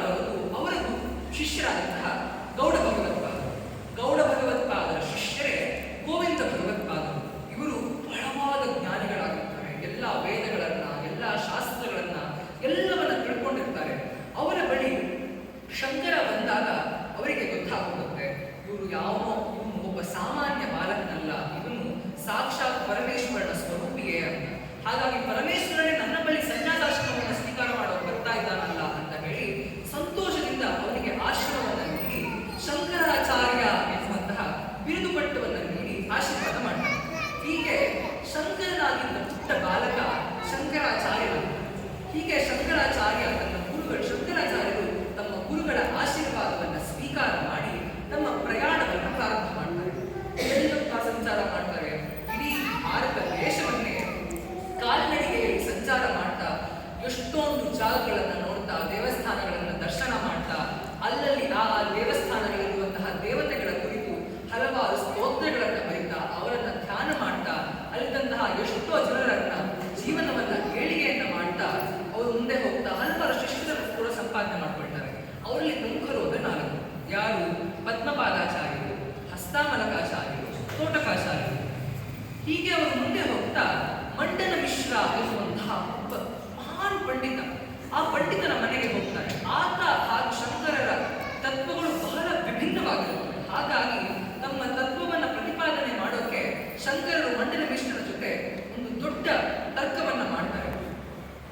ಬರುವುದು ಅವರ ಶಿಷ್ಯರಾದಂತಹ ಗೌಡ ಭಗವತ್ಪಾದರು. ಗೌಡ ಭಗವತ್ಪಾದರ ಶಿಷ್ಯರೇ ಗೋವಿಂದ ಭಗವತ್ಪಾದರು. ಇವರು ಬಹಳವಾದ ಜ್ಞಾನಿಗಳಾಗಿರ್ತಾರೆ. ಎಲ್ಲ ವೇದಗಳನ್ನ, ಎಲ್ಲ ಶಾಸ್ತ್ರಗಳನ್ನ ಎಲ್ಲವನ್ನ ತಿಳ್ಕೊಂಡಿರ್ತಾರೆ. ಅವರ ಬಳಿ ಶಂಕರ ಬಂದಾಗ ಅವರಿಗೆ ಗೊತ್ತಾಗುತ್ತೆ, ಇವನು ಒಬ್ಬ ಸಾಮಾನ್ಯ ಬಾಲಕನಲ್ಲ, ಇವನು ಸಾಕ್ಷಾತ್ ಪರಮೇಶ್ವರನ ಸ್ವರೂಪಿಯೇ ಅಂತ. ಹಾಗಾಗಿ ಪರಮೇಶ್ವರನೇ ನನ್ನ ಬಳಿ ಸನ್ಯಾಸಾಶ್ರಮವನ್ನು ಸ್ವೀಕಾರ ಮಾಡೋದು ಬರ್ತಾ ಇದ್ದಾನಲ್ಲ ಅಂತ ಹೇಳಿ ಸಂತೋಷದಿಂದ ಅವನಿಗೆ ಆಶ್ರಮವನ್ನು ನೀಡಿ ಶಂಕರಾಚಾರ್ಯ ಎನ್ನುವಂತಹ ಬಿರುದು ಪಟ್ಟವನ್ನು ನೀಡಿ ಆಶೀರ್ವಾದ ಮಾಡ್ತಾರೆ. ಹೀಗೆ ಶಂಕರನಾಗಿದ್ದ ಪುಟ್ಟ ಬಾಲಕ ಶಂಕರಾಚಾರ್ಯ. ಹೀಗೆ ಶಂಕರಾಚಾರ್ಯ ಶಂಕರಾಚಾರ್ಯರು ತಮ್ಮ ಗುರುಗಳ ಆಶೀರ್ವಾದವನ್ನು ಸ್ವೀಕಾರ ಮಾಡಿ ತಮ್ಮ ಪ್ರಯಾಣವನ್ನು ಪ್ರಾರಂಭ ಮಾಡ್ತಾರೆ. ಎಲ್ಲಪ್ಪ ಸಂಚಾರ ಮಾಡ್ತಾರೆ. ಇಡೀ ಭಾರತ ದೇಶವನ್ನೇ ಕಾಲ್ನಡಿಗೆಯಲ್ಲಿ ಸಂಚಾರ ಮಾಡ್ತಾ ಎಷ್ಟೊಂದು ಜಾಗಗಳನ್ನು ನೋಡ್ತಾ, ದೇವಸ್ಥಾನಗಳನ್ನು ದರ್ಶನ ಮಾಡ್ತಾ, ಅಲ್ಲಲ್ಲಿ ಆ ದೇವಸ್ಥಾನಗಳಲ್ಲಿರುವಂತಹ ದೇವತೆಗಳ ಕುರಿತು ಹಲವಾರು ಸ್ತೋತ್ರಗಳನ್ನು ಬರೀತಾ, ಅವರನ್ನ ಧ್ಯಾನ ಮಾಡ್ತಾ, ಅಲ್ಲಿದ್ದಂತಹ ಎಷ್ಟೋ ಜನರನ್ನ ಜೀವನವನ್ನ ಏಳಿಗೆಯನ್ನ ಮಾಡ್ತಾ ಅವರು ಮುಂದೆ ಹೋಗ್ತಾ ಹಲವಾರು ಶಿಷ್ಯರನ್ನು ಕೂಡ ಸಂಪಾದನೆ ಮಾಡ್ಕೊಳ್ತಾರೆ. ಅವರಲ್ಲಿ ಪ್ರಮುಖರು ಅಂದ್ರೆ 4. ಯಾರು? ಪದ್ಮಪಾದಾಚಾರ್ಯರು, ಹಸ್ತಾಮಲಕಾಚಾರ್ಯರು, ತೋಟಕಾಚಾರ್ಯರು. ಹೀಗೆ ಅವರು ಮುಂದೆ ಹೋಗ್ತಾ ಮಂಡನ ಮಿಶ್ರ ಎನ್ನುವಂತಹ ಒಬ್ಬ ಮಹಾನ್ ಪಂಡಿತ, ಆ ಪಂಡಿತನ ಮನೆಗೆ ಹೋಗ್ತಾರೆ. ಆತ ಹಾಗೂ ಶಂಕರರ ತತ್ವಗಳು ಬಹಳ ವಿಭಿನ್ನವಾಗಿರುತ್ತವೆ. ಹಾಗಾಗಿ ತಮ್ಮ ತತ್ವವನ್ನು ಪ್ರತಿಪಾದನೆ ಮಾಡೋಕೆ ಶಂಕರರು ಮಂಡನ ಮಿಶ್ರನ ಜೊತೆ ಒಂದು ದೊಡ್ಡ ತರ್ಕವನ್ನ ಮಾಡ್ತಾರೆ.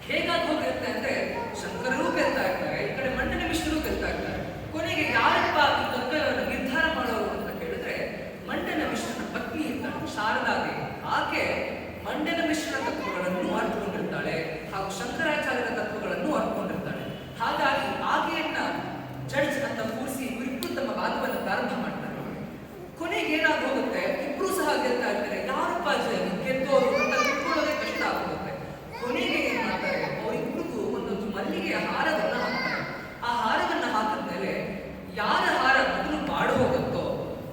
ಹೇಗಾಗಿ ಹೋಗಿರುತ್ತೆ ಅಂದ್ರೆ ಶಂಕರರೂ ಗೆಲ್ತಾ ಇರ್ತಾರೆ, ಈ ಕಡೆ ಮಂಡನ ಮಿಶ್ರರು ಗೆಲ್ತಾ ಇರ್ತಾರೆ. ಕೊನೆಗೆ ಯಾರಪ್ಪ ಈ ತತ್ವವನ್ನು ನಿರ್ಧಾರ ಮಾಡೋರು ಅಂತ ಕೇಳಿದ್ರೆ ಮಂಡನ ಮಿಶ್ರನ ಪತ್ನಿ ಇರ್ತಾಳೆ ಶಾರದಾದೇವಿ. ಆಕೆ ಮಂಡನ ಮಿಶ್ರನ ತತ್ವಗಳನ್ನು ಅರ್ಥಕೊಂಡಿರ್ತಾಳೆ ಹಾಗೂ ಶಂಕರಾಚಾರ್ಯರ ತತ್ವಗಳನ್ನು ಅರ್ಥಕೊಂಡಿರ್ತಾಳೆ. ಹಾಗಾಗಿ ಆಕೆಯನ್ನ ಜಡ್ಜ್ ಅಂತ ಕೂರಿಸಿ ಇವರಿಬ್ಬರು ತಮ್ಮ ವಾದವನ್ನು ಪ್ರಾರಂಭ ಮಾಡ್ತಾರೆ. ಕೊನೆಗೆ ಏನಾಗಿ ಹೋಗುತ್ತೆ, ಇಬ್ರು ಸಹ ಗೆಲ್ತಾ ಇರ್ತಾರೆ. ಯಾರಪ್ಪ ಗೆದ್ದೋರು ಅಂತ ತಿಳ್ಕೊಳ್ಳೋದೇ ಕಷ್ಟ ಆಗುತ್ತೆ. ಕೊನೆಗೆ ಏನ್ ಮಾಡ್ತಾರೆ, ಅವರಿಬ್ರಿಗೂ ಒಂದೊಂದು ಮಲ್ಲಿಗೆಯ ಹಾರವನ್ನ ಹಾಕ್ತಾರೆ. ಆ ಹಾರವನ್ನ ಹಾಕಿದ ಮೇಲೆ ಯಾರ ಹಾರ ಮೊದಲು ಬಾಡು ಹೋಗುತ್ತೋ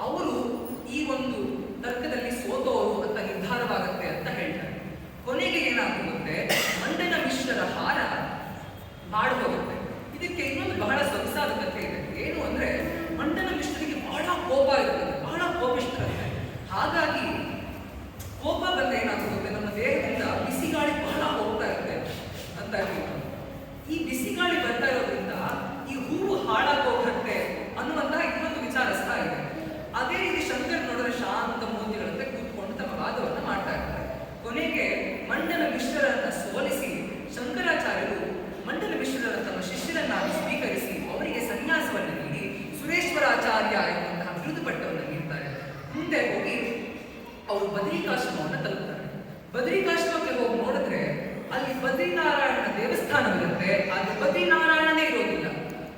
ಅವರು ಈ ಒಂದು ತರ್ಕದಲ್ಲಿ ಸೋತೋರು ಅಂತ ನಿರ್ಧಾರವಾಗುತ್ತೆ ಅಂತ ಹೇಳ್ತಾರೆ. ಕೊನೆಗೆ ಏನಾಗುತ್ತೆ, ಮಂಡನ ಮಿಶ್ರರ ಹಾರ ಬಾಡು ಹೋಗುತ್ತೆ. ಇದಕ್ಕೆ ಇನ್ನೊಂದು ಬಹಳ ಸೊಗಸಾದ ಕಥೆ ಇದೆ. ಏನು ಅಂದ್ರೆ ಮಂಡನ ಮಿಶ್ರರಿಗೆ ಬಹಳ ಕೋಪ ಇರುತ್ತೆ, ಬಹಳ ಕೋಪಿಷ್ಠರುತ್ತೆ. ಹಾಗಾಗಿ ಕೋಪ ಬಂದ ಏನಾಗುತ್ತೆ, ನಮ್ಮ ದೇಹದಿಂದ ಬಿಸಿ ಗಾಳಿ ಬಹಳ ಹೋಗ್ತಾ ಇರುತ್ತೆ ಅಂತ ಹೇಳ್ತಾರೆ. ಈ ಬಿಸಿ ಗಾಳಿ ಬರ್ತಾ ಇರೋದ್ರಿಂದ ಈ ಹೂವು ಹಾಳಾಗೋಗುತ್ತೆ ಅನ್ನುವಂತಹ ಇನ್ನೊಂದು ವಿಚಾರ ಸಹ ಇದೆ. ಅದೇ ರೀತಿ ಶಂಕರ್ ನೋಡಿದ್ರೆ ಶಾಂತ ಮೂರ್ತಿಗಳಂತೆ ಕೂತ್ಕೊಂಡು ತಮ್ಮ ವಾದವನ್ನು ಮಾಡ್ತಾ ಇರ್ತಾರೆ. ಕೊನೆಗೆ ಮಂಡನ ಮಿಶ್ರರನ್ನ ಸೋಲಿಸಿ ಶಂಕರಾಚಾರ್ಯರು ಮಂಡನ ಮಿಶ್ರರ ತಮ್ಮ ಶಿಷ್ಯರನ್ನಾಗಿ ಸ್ವೀಕರಿಸಿ ಅವರಿಗೆ ಸನ್ಯಾಸವನ್ನು ನೀಡಿ ಸುರೇಶ್ವರಾಚಾರ್ಯ ಎನ್ನುವಂತಹ ಬಿರುದು ಪಟ್ಟವನ್ನು ನೀಡ್ತಾರೆ. ಮುಂದೆ ಹೋಗಿ ಅವರು ಬದರಿಕಾಶ್ರಮವನ್ನು ತಲುಪ್ತಾರೆ. ಬದರಿಕಾಶ್ರಮಕ್ಕೆ ಹೋಗಿ ನೋಡಿದ್ರೆ ಅಲ್ಲಿ ಬದ್ರಿನಾರಾಯಣನ ದೇವಸ್ಥಾನವಿರುತ್ತೆ, ಆದ್ರೆ ಬದ್ರಿನಾರಾಯಣನೇ ಇರೋದಿಲ್ಲ.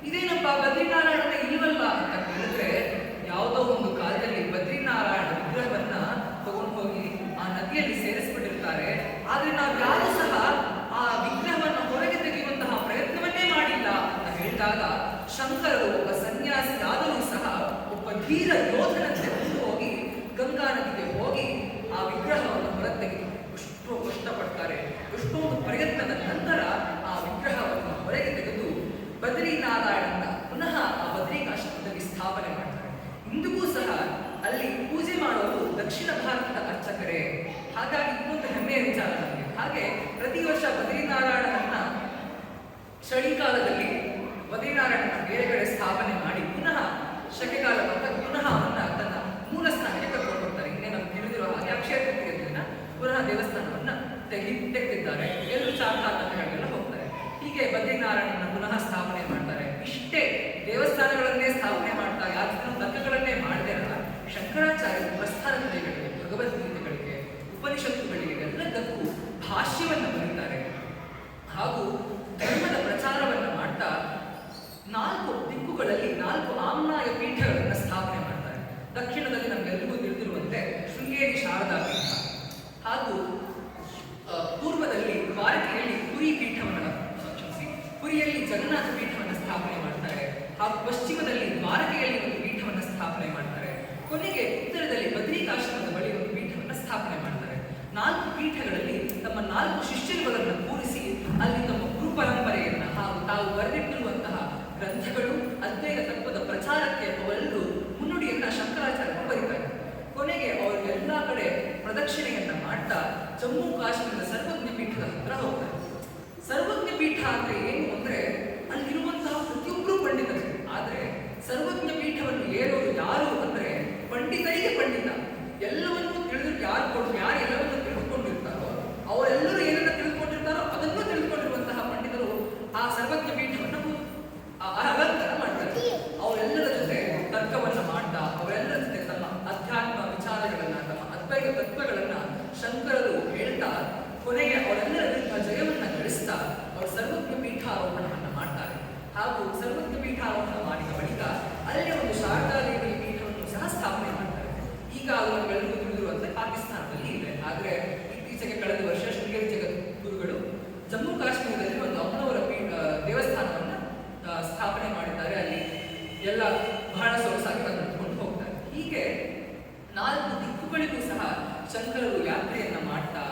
ಇದೇನಪ್ಪ ಬದ್ರಿನಾರಾಯಣನೇ ಇಲ್ವಲ್ಲ ಅಂತ ಕೇಳಿದ್ರೆ, ಯಾವುದೋ ಒಂದು ಕಾಲದಲ್ಲಿ ಬದ್ರಿನಾರಾಯಣ ವಿಗ್ರಹವನ್ನ ತಗೊಂಡು ಹೋಗಿ ಆ ನದಿಯಲ್ಲಿ ಸೇರಿಸ್ಬಿಟ್ಟಿರ್ತಾರೆ. ಆದ್ರೆ ನಾವು ಯಾರು ಸಹ ಆ ವಿಗ್ರಹವನ್ನು ಹೊರಗೆ ತೆಗೆಯುವಂತಹ ಪ್ರಯತ್ನವನ್ನೇ ಮಾಡಿಲ್ಲ ಅಂತ ಹೇಳಿದಾಗ ಶಂಕರರು ಒಬ್ಬ ಸನ್ಯಾಸಿ ಆದರೂ ಸಹ ಒಬ್ಬ ಧೀರ ಯೋಧನಂತೆ ಹೋಗಿ ಗಂಗಾ ನದಿಗೆ ಹೋಗಿ ಆ ವಿಗ್ರಹವನ್ನು ಹೊರತೆಗೆದು ಎಷ್ಟೋ ಕಷ್ಟಪಡ್ತಾರೆ. ಎಷ್ಟೊಂದು ಪ್ರಯತ್ನದ ನಂತರ ಆ ವಿಗ್ರಹವನ್ನು ಹೊರಗೆ ತೆಗೆದು ಬದ್ರಿನಾರಾಯಣನ ಪುನಃ ಆ ಬದ್ರಿಕಾಶ್ರಮದಲ್ಲಿ ಸ್ಥಾಪನೆ ಮಾಡ್ತಾರೆ. ಇಂದಿಗೂ ಸಹ ಅಲ್ಲಿ ಪೂಜೆ ಮಾಡೋರು ದಕ್ಷಿಣ ಭಾರತದ ಅರ್ಚಕರೇ. ಹಾಗಾಗಿ ಇನ್ನೊಂದು ಹೆಮ್ಮೆಯ ವಿಚಾರ ನಮಗೆ. ಹಾಗೆ ಪ್ರತಿ ವರ್ಷ ಬದ್ರಿನಾರಾಯಣನನ್ನ ಚಳಿಗಾಲದಲ್ಲಿ ಬದ್ರಿನಾರಾಯಣನ ಬೇರೆ ಕಡೆ ಸ್ಥಾಪನೆ ಮಾಡಿ ಪುನಃ ಶಕೆಗಾಲ ಬಂದಾಗ ಪುನಃ ಅವನ್ನ ತನ್ನ ಮೂಲ ಸ್ಥಾನಕ್ಕೆ ಕರ್ಕೊಂಡು ಹೋಗ್ತಾರೆ. ಇನ್ನೇ ನಮ್ಗೆ ತಿಳಿದಿರೋ ಹಾಗೆ ಅಕ್ಷಯ ತೃತೀಯ ದಿನ ಪುನಃ ದೇವಸ್ಥಾನವನ್ನ ತೆಗೆದಿದ್ದಾರೆ. ಎಲ್ಲರೂ ಚಾರ್ಧಾಮಗಳಿಗೆಲ್ಲ ಹೋಗ್ತಾರೆ. ಹೀಗೆ ಬದ್ರಿನಾರಾಯಣನ ಪುನಃ ಸ್ಥಾಪನೆ ಮಾಡ್ತಾರೆ. ಇಷ್ಟೇ ದೇವಸ್ಥಾನಗಳನ್ನೇ ಸ್ಥಾಪನೆ ಮಾಡ್ತಾ ಯಾರು ತರ್ಕಗಳನ್ನೇ ಮಾಡದೇ ಶಂಕರಾಚಾರ್ಯರು ಪ್ರಸ್ಥಾನ ಕಥೆಗಳಿಗೆ, ಭಗವದ್ಗೀತೆಗಳಿಗೆ, ಉಪನಿಷತ್ತುಗಳಿಗೆ ಎಲ್ಲದಕ್ಕೂ ಭಾಷ್ಯವನ್ನು ಬರೀತಾರೆ. ಹಾಗೂ ಧರ್ಮದ ಪ್ರಚಾರವನ್ನು ಮಾಡ್ತಾ 4 ದಿಕ್ಕುಗಳಲ್ಲಿ 4 ಆಮ್ನಾಯ ಪೀಠಗಳನ್ನು ಸ್ಥಾಪನೆ ಮಾಡ್ತಾರೆ. ದಕ್ಷಿಣದಲ್ಲಿ ನಮಗೆಲ್ಲರಿಗೂ ತಿಳಿದಿರುವಂತೆ ಶೃಂಗೇರಿ ಶಾರದಾ ಪೀಠ, ಹಾಗೂ ಪೂರ್ವದಲ್ಲಿ ದ್ವಾರಕೆಯಲ್ಲಿ ಪುರಿ ಪೀಠವನ್ನು ಪುರಿಯಲ್ಲಿ ಜಗನ್ನಾಥ ಪೀಠವನ್ನು ಸ್ಥಾಪನೆ ಮಾಡ್ತಾರೆ. ಹಾಗೂ ಪಶ್ಚಿಮದಲ್ಲಿ ದ್ವಾರಕೆಯಲ್ಲಿ ಒಂದು ಪೀಠವನ್ನು ಸ್ಥಾಪನೆ ಮಾಡ್ತಾರೆ. ಕೊನೆಗೆ ಉತ್ತರದಲ್ಲಿ ಬದ್ರಿಕಾಶ್ರಮದ ಬಳಿ ಒಂದು ಪೀಠವನ್ನು ಸ್ಥಾಪನೆ ಮಾಡ್ತಾರೆ. 4 ಪೀಠಗಳಲ್ಲಿ ತಮ್ಮ 4 ಶಿಷ್ಯರುಗಳನ್ನು ಕೂರಿಸಿ ಅಲ್ಲಿ ತಮ್ಮ ಗುರು ಪರಂಪರೆಯನ್ನ ಹಾಗೂ ತಾವು ಬರೆದಿಟ್ಟಿರುವಂತಹ ಇತ್ತೀಚೆಗೆ ಕಳೆದ ವರ್ಷ ಶೃಂಗೇರಿ ಜಗದ್ಗುರುಗಳು ಜಮ್ಮು ಕಾಶ್ಮೀರದಲ್ಲಿ ಒಂದು ಅಮ್ಮನವರ ದೇವಸ್ಥಾನವನ್ನು ಸ್ಥಾಪನೆ ಮಾಡಿದ್ದಾರೆ. ಅಲ್ಲಿ ಎಲ್ಲ ಬಹಳ ಸೊಗಸಾಗಿ ನಡೆದುಕೊಂಡು ಹೋಗ್ತಾರೆ. ಹೀಗೆ 4 ದಿಕ್ಕುಗಳಿಗೂ ಸಹ ಶಂಕರರು ಯಾತ್ರೆಯನ್ನ ಮಾಡ್ತಾ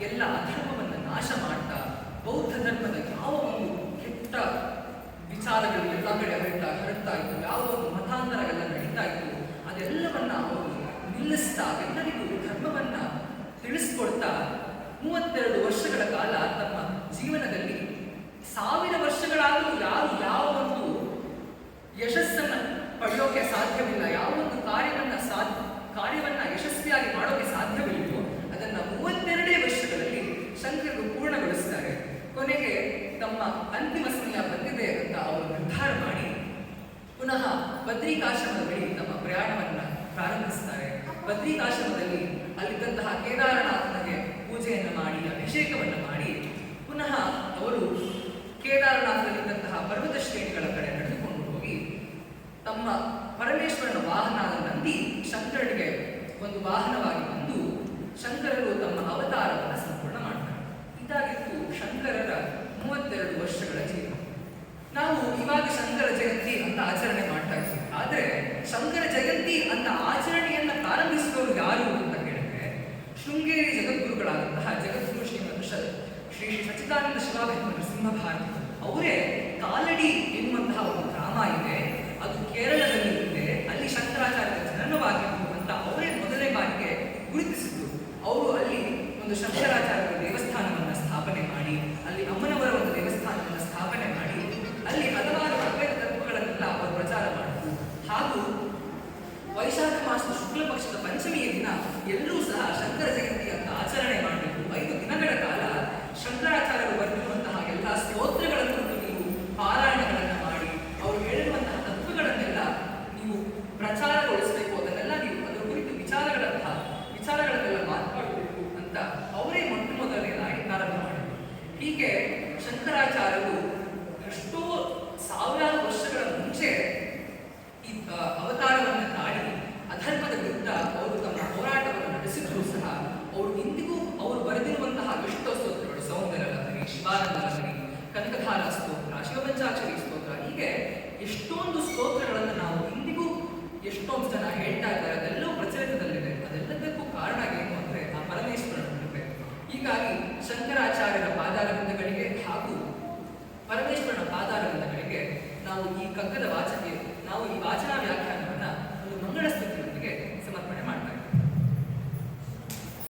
ಎಲ್ಲ ಅಧರ್ಮವನ್ನ ನಾಶ ಮಾಡ್ತಾ ಬೌದ್ಧ ಧರ್ಮದ ಯಾವ ಒಂದು ಕೆಟ್ಟ ವಿಚಾರಗಳು ಎಲ್ಲ ಕಡೆ ಹರಡ್ತಾ ಇತ್ತು, ಯಾವ ಒಂದು ಮತಾಂತರಗಳೆಲ್ಲ ನಡೀತಾ ಇತ್ತು, ಅದೆಲ್ಲವನ್ನ ಅವರು ನಿಲ್ಲಿಸ್ತಾ ಎಲ್ಲರಿಗೂ ಧರ್ಮವನ್ನ ತಿಳಿಸ್ಕೊಡ್ತಾ 32 ವರ್ಷಗಳ ಕಾಲ ತಮ್ಮ ಜೀವನದಲ್ಲಿ 1000 ವರ್ಷಗಳಾದರೂ ಯಾರು ಯಾವ ಒಂದು ಯಶಸ್ಸನ್ನ ಪಡೆಯೋಕೆ ಸಾಧ್ಯವಿಲ್ಲ, ಯಾವ ಒಂದು ಕಾರ್ಯವನ್ನ ಯಶಸ್ವಿಯಾಗಿ ಮಾಡೋಕೆ ಸಾಧ್ಯವಿಲ್ಲವೋ ಅದನ್ನ 32 ವರ್ಷಗಳಲ್ಲಿ ಶಂಕರರು ಪೂರ್ಣಗೊಳಿಸ್ತಾರೆ. ಕೊನೆಗೆ ತಮ್ಮ ಅಂತಿಮ ಸಮಯ ಬಂದಿದೆ ಅಂತ ಅವರು ನಿರ್ಧಾರ ಮಾಡಿ ಪುನಃ ಬದ್ರಿಕಾಶ್ರಮದ ಬಳಿ ತಮ್ಮ ಪ್ರಯಾಣವನ್ನ ಪ್ರಾರಂಭಿಸ್ತಾರೆ. ಬದ್ರಿಕಾಶ್ರಮದಲ್ಲಿ ಅಲ್ಲಿದ್ದಂತಹ ಕೇದಾರನಾಥನಿಗೆ ಪೂಜೆಯನ್ನು ಮಾಡಿ ಅಭಿಷೇಕವನ್ನು ಮಾಡಿ ಪುನಃ ಅವರು ಕೇದಾರನಾಥದಲ್ಲಿದ್ದಂತಹ ಪರ್ವತ ಶ್ರೇಣಿಗಳ ಕಡೆ ನಡೆದುಕೊಂಡು ಹೋಗಿ ತಮ್ಮ ಪರಮೇಶ್ವರನ ವಾಹನದ ನಂದಿ ಶಂಕರನಿಗೆ ಒಂದು ವಾಹನವಾಗಿ ಬಂದು ಶಂಕರರು ತಮ್ಮ ಅವತಾರವನ್ನು ಸಂಪೂರ್ಣ ಮಾಡ್ತಾರೆ. ಇದಾಗಿತ್ತು ಶಂಕರರ 32 ವರ್ಷಗಳ ಜೀವನ. ನಾವು ಇವಾಗ ಶಂಕರ ಜಯಂತಿ ಅಂತ ಆಚರಣೆ ಮಾಡ್ತಾ ಇದ್ದೀವಿ. ಆದ್ರೆ ಶಂಕರ ಜಯಂತಿ ಅಂತ ಆಚರಣೆಯನ್ನ ಪ್ರಾರಂಭಿಸಿದವರು ಯಾರು ಅಂತ ಹೇಳಿದ್ರೆ ಶೃಂಗೇರಿ ಜಗದ್ಗುರುಗಳಾದಂತಹ ಜಗದ್ಗುರು ಶ್ರೀ ಸಚ್ಚಿದಾನಂದ ಶಿವಾಭಿಮ ನರಸಿಂಹ ಭಾರತಿ ಅವರೇ ಕಾಲಡಿ ಎನ್ನುವಂತಹ ಒಂದು ಗ್ರಾಮ ಇದೆ, ಅದು ಕೇರಳದಲ್ಲಿ ಇದೆ, ಅಲ್ಲಿ ಶಂಕರಾಚಾರ್ಯರ ಜನನವಾಗಿತ್ತು ಅಂತ ಅವರೇ ಮೊದಲನೇ ಬಾರಿಗೆ ಗುರುತಿಸಿದ್ರು. ಅವರು ಅಲ್ಲಿ ಒಂದು ಶಂಕರಾಚಾರ್ಯರ ದೇವಸ್ಥಾನವನ್ನು ಸ್ಥಾಪನೆ ಮಾಡಿ ಅಲ್ಲಿ ಅಮ್ಮನವರ ಒಂದು ದೇವಸ್ಥಾನವನ್ನು ಸ್ಥಾಪನೆ ಮಾಡಿ ಅಲ್ಲಿ ಹಲವಾರು ಅದ್ವೈತ ತತ್ವಗಳನ್ನೆಲ್ಲ ಅವರು ಪ್ರಚಾರ ಮಾಡಿದ್ರು. ಹಾಗೂ ವೈಶಾಖ ಮಾಸದ ಶುಕ್ಲ ಪಕ್ಷದ ಪಂಚಮಿಯ ದಿನ ಎಲ್ಲರೂ ಸಹ ಶಂಕರ ಜಯಂತಿ ಅಂತ ಆಚರಣೆ ಮಾಡಬೇಕು. 5 ದಿನಗಳ ಕಾಲ ಶಂಕರಾಚಾರ್ಯರು ಬರೆದಿರುವಂತಹ ಎಲ್ಲ ಸ್ತೋತ್ರಗಳನ್ನು ನೀವು ಪಾರಾಯಣಗಳನ್ನು ಮಾಡಿ ಅವರು ಹೇಳಿರುವಂತಹ ತತ್ವಗಳನ್ನೆಲ್ಲ ನೀವು ಪ್ರಚಾರಗೊಳಿಸಬೇಕು, ಅದನ್ನೆಲ್ಲ ನೀವು ಅದರ ಕುರಿತು ವಿಚಾರಗಳನ್ನೆಲ್ಲ ಮಾತನಾಡಬೇಕು ಅಂತ ಅವರೇ ಮೊದಲನೇದಾಗಿ ಪ್ರಾರಂಭ ಮಾಡಿದರು. ಹೀಗೆ ಶಂಕರಾಚಾರ್ಯರು ಎಷ್ಟೋ ಸಾವಿರಾರು ವರ್ಷಗಳ ಮುಂಚೆ ಈ ಅವತಾರವನ್ನು ತಾಳಿ ಅಧರ್ಮದ ವಿರುದ್ಧ ಅವರು ತಮ್ಮ ಹೋರಾಟವನ್ನು ನಡೆಸಿದ್ರು ಸಹ ಅವರು ಇಂದಿಗೂ ಅವರು ಬರೆದಿರುವಂತಹ ಎಷ್ಟೋ ಸ್ತೋತ್ರಗಳು, ಸೌಂದರ್ಯ ಲಹರಿ, ಶಿವಾನಂದ ಲಹರಿ, ಕನಕಧಾರ ಸ್ತೋತ್ರ, ಶಿವಪಂಚಾಕ್ಷರಿ ಸ್ತೋತ್ರ, ಹೀಗೆ ಎಷ್ಟೊಂದು ಸ್ತೋತ್ರಗಳನ್ನು ನಾವು ಇಂದಿಗೂ ಎಷ್ಟೊಂದು ಜನ ಹೇಳ್ತಾ ಇದ್ದಾರೆ. ಅದೆಲ್ಲವೂ ಪ್ರಚಲಿತದಲ್ಲಿದೆ. ಅದೆಲ್ಲದಕ್ಕೂ ಕಾರಣ ಏನು ಅಂದ್ರೆ ಆ ಪರಮೇಶ್ವರನ ಕೃಪೆ. ಹೀಗಾಗಿ ಶಂಕರಾಚಾರ್ಯರ ಪಾದಾರವಿಂದಗಳಿಗೆ ಹಾಗೂ ಪರಮೇಶ್ವರನ ಪಾದಾರವಿಂದಗಳಿಗೆ ನಾವು ಈ ಕಗ್ಗದ ನಾವು ಈ ವಾಚನ ವ್ಯಾಖ್ಯಾನವನ್ನ ಒಂದು ಮಂಗಳ ಸ್ಥಿತಿ